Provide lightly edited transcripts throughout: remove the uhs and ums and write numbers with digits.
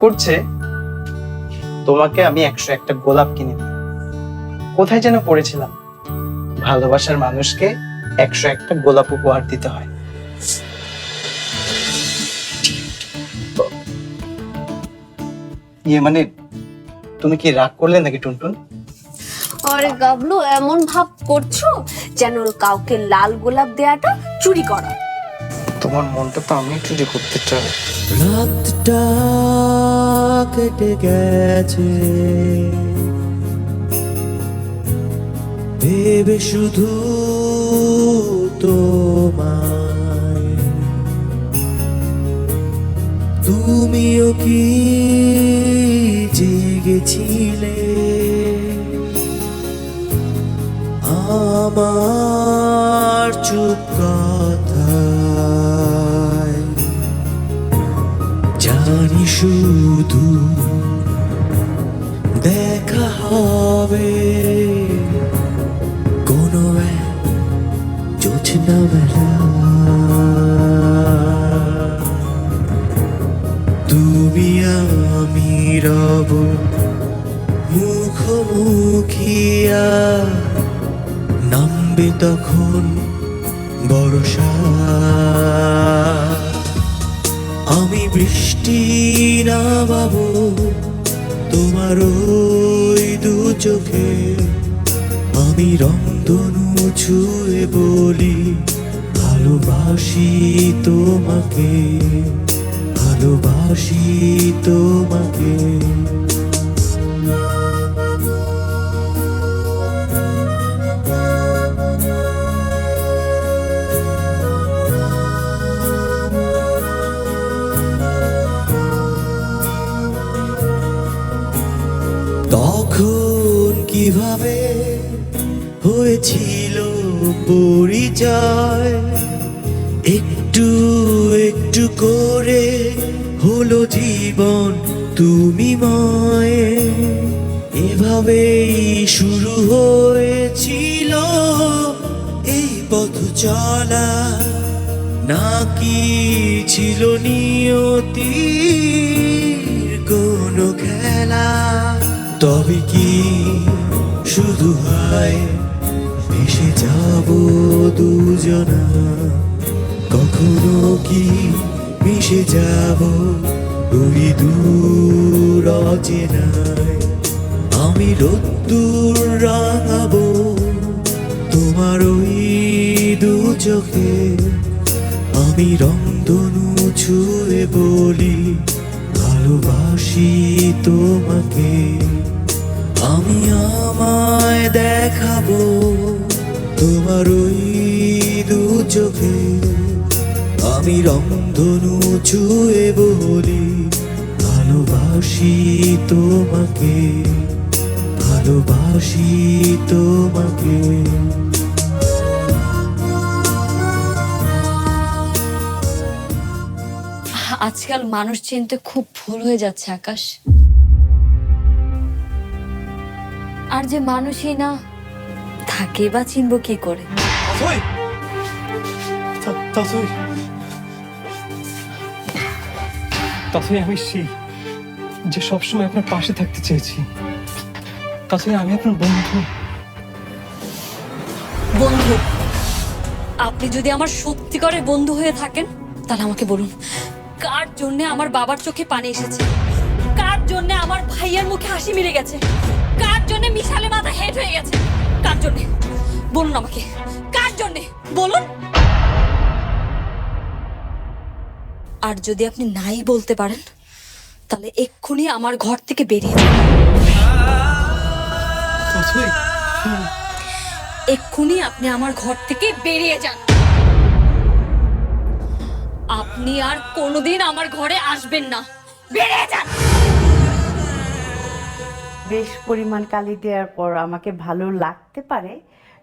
করছে তোমাকে আমি 101টা গোলাপ কিনে দিই। কোথায় যেন পড়েছিলাম, ভালোবাসার মানুষকে 101টা গোলাপ উপহার দিতে হয়। মানে তুমি কি রাগ করলে নাকি টুনটুন? আরে গাবলু, এমন ভাব করছো যেন কাউকে লাল গোলাপ দেয়াটা চুরি করা। তোমার মনটা তো আমি চুরি করতে চাই। রাতটা কেটে গেছে ভেবে শুধু তোমায়, তুমিও কি জেগেছিলে আমার চুপ কথায়? জানি শুধু দেখা হবে কোনো এক জোছনা বেলা, তুমি আমি রব মুখোমুখিয়া, নামবে তখন বর্ষা। আমি বৃষ্টি না পাবো তোমার ওই দু চোখে, আমি রংধনু ছুঁয়ে বলি ভালোবাসি তোমাকে, ভালোবাসি তোমাকে। তখন কিভাবে হয়েছিল পরিচয়, একটু একটু করে হলো জীবন তুমি ময়, এভাবেই শুরু হয়েছিল এই পথ চলা, নাকি ছিল নিয়তির কোনো খেলা? তবে কি শুধু হয় ভেসে যাব দুজনা, কখনো কি মিশে যাব ওই দূর অচেনায়? আমি রোদ্দুর রাঙাবো তোমার ওই দু চোখে, আমি রংধনু ছুঁয়ে বলি ভালোবাসি তোমাকে। আমি আমায় দেখাবো তোমার ওই দু চোখে, আমি রংধনু ছুঁয়ে বলি ভালোবাসি তোমাকে, ভালোবাসি তোমাকে। আজকাল মানুষ চিনতে খুব ভুল হয়ে যাচ্ছে আকাশ। আর যে মানুষই না থাকে বা চিনবো কি করে? তাছাড়া আমি সেই যে সবসময় আপনার পাশে থাকতে চেয়েছি। তাছাড়া আমি আপনার বন্ধু। বন্ধু? আপনি যদি আমার সত্যিকারের বন্ধু হয়ে থাকেন তাহলে আমাকে বলুন, কার জন্য আমার বাবার চোখে পানি এসেছে? কার জন্য আমার ভাইয়ের মুখে হাসি মিলে গেছে? কার জন্য মিশালে মাথা হেট হয়ে গেছে? কার জন্য বলুন আমাকে, কার জন্য বলুন। আর যদি আপনি নাই বলতে পারেন তাহলে এক্ষুনি আমার ঘর থেকে বেরিয়ে যান। এক্ষুনি আপনি আমার ঘর থেকে বেরিয়ে যান। আপনি আর কোনোদিন আমার ঘরে আসবেন না। বেরিয়ে যান। বেশ পরিমাণ কালি দেওয়ার পর আমাকে ভালো লাগতে পারে।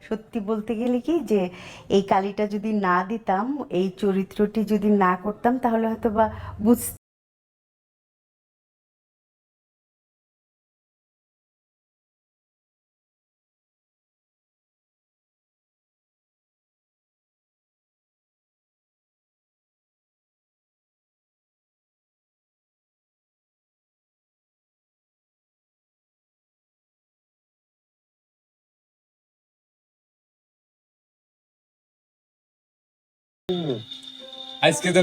সত্যি বলতে গেলে কি যে এই কালিটা যদি না দিতাম, এই চরিত্রটি যদি না করতাম, তাহলে হয়তো বা আজকে তো